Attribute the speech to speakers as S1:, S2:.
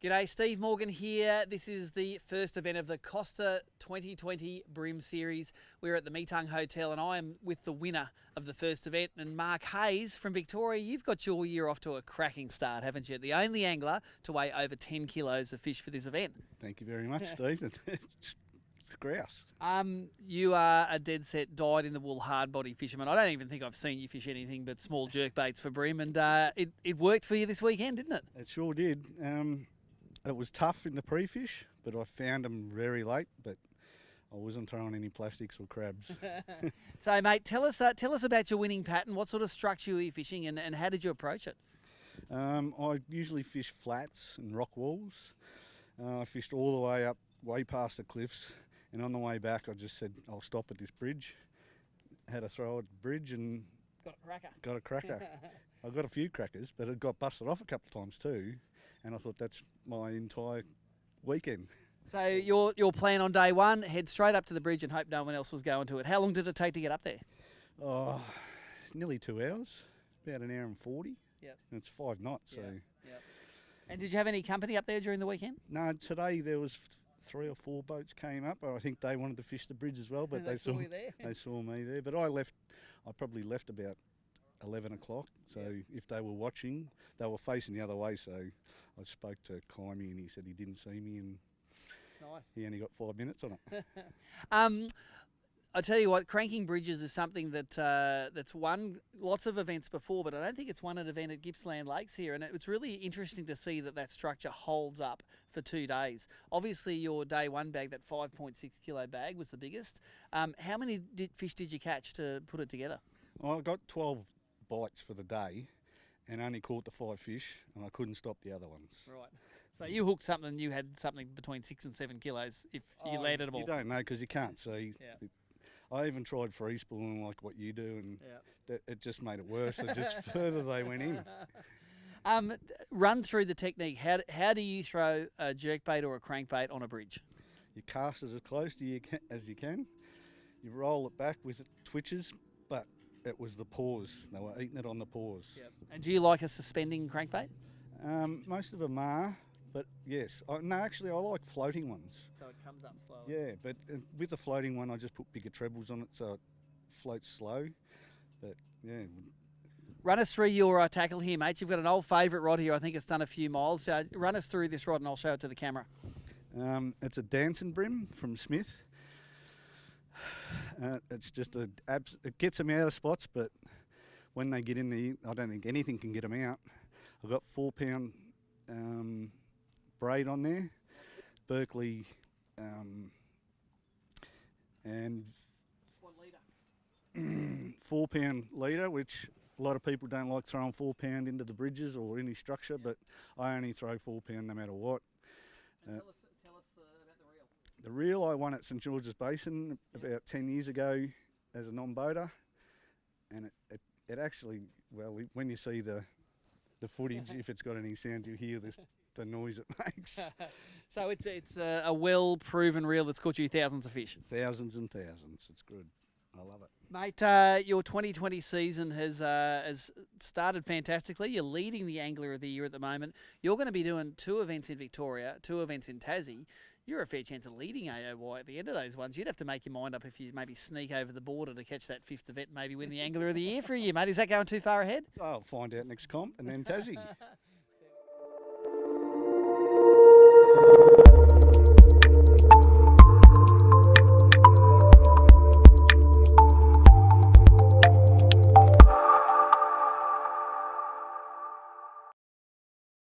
S1: G'day, Steve Morgan here. This is the first event of the Costa 2020 BREAM Series. We're at the Meetung Hotel and I am with the winner of the first event, and Mark Hayes from Victoria. You've got your year off to a cracking start, haven't you? The only angler to weigh over 10 kilos of fish for this event.
S2: Thank you very much, Steve. It's a grouse.
S1: You are a dead set dyed-in-the-wool hard-body fisherman. I don't even think I've seen you fish anything but small jerk baits for BREAM, and it worked for you this weekend, didn't it?
S2: It sure did. It was tough in the pre-fish, but I found them very late, but I wasn't throwing any plastics or crabs.
S1: So, mate, tell us about your winning pattern. What sort of structure were you fishing, and how did you approach it?
S2: I usually fish flats and rock walls. I fished all the way up, way past the cliffs, and on the way back I just said, I'll stop at this bridge. Had a throw at the bridge and got a cracker. I got a few crackers, but it got busted off a couple of times too, and I thought that's my entire weekend.
S1: So your plan on day one, head straight up to the bridge and hope no one else was going to it. How long did it take to get up there?
S2: Oh, nearly 2 hours, about an hour and 40.
S1: Yep.
S2: And it's 5 knots, so.
S1: Yep. And did you have any company up there during the weekend?
S2: No, today there was 3 or 4 boats came up. I think they wanted to fish the bridge as well, but they saw
S1: you there.
S2: They saw me there. But I probably left about 11 o'clock. So if they were watching, they were facing the other way. So I spoke to Climby and he said he didn't see me, and
S1: nice.
S2: He only got 5 minutes on it.
S1: I tell you what, cranking bridges is something that's won lots of events before, but I don't think it's won an event at Gippsland Lakes here, and it's really interesting to see that structure holds up for 2 days. Obviously, your day one bag, that 5.6 kilo bag, was the biggest. How many fish did you catch to put it together?
S2: I got 12 bites for the day and only caught the 5 fish, and I couldn't stop the other ones.
S1: Right. So you hooked something, you had something between 6 and 7 kilos if you landed them all.
S2: You don't know because you can't see.
S1: Yeah.
S2: I even tried free spooling like what you do, and it just made it worse. It just further they went in.
S1: Run through the technique. How do you throw a jerkbait or a crankbait on a bridge?
S2: You cast it as close to you as you can. You roll it back with twitches, but it was the paws. They were eating it on the paws.
S1: Yep. And do you like a suspending crankbait?
S2: Most of them are. But yes, no, actually I like floating ones.
S1: So it comes up slowly.
S2: Yeah, but with the floating one I just put bigger trebles on it so it floats slow. But yeah.
S1: Run us through your tackle here, mate. You've got an old favourite rod here. I think it's done a few miles. Run us through this rod and I'll show it to the camera.
S2: It's a dancing bream from Smith. It's just it gets them out of spots, but when they get in there, I don't think anything can get them out. I've got 4 pound braid on there, Berkeley, and
S1: 1 litre.
S2: 4 pound leader, which a lot of people don't like throwing 4 pound into the bridges or any structure, but I only throw 4 pound no matter what.
S1: And tell us about the reel.
S2: The reel I won at St George's Basin about 10 years ago as a non-boater, and it actually, well, when you see the footage, if it's got any sound, you hear the noise it makes.
S1: So it's a well-proven reel that's caught you thousands of fish.
S2: Thousands and thousands. It's good. I love it.
S1: Mate, your 2020 season has started fantastically. You're leading the Angler of the Year at the moment. You're going to be doing 2 events in Victoria, 2 events in Tassie. You're a fair chance of leading AOY at the end of those ones. You'd have to make your mind up if you maybe sneak over the border to catch that 5th event, maybe win the Angler of the Year for a year, mate. Is that going too far ahead?
S2: I'll find out next comp and then Tassie.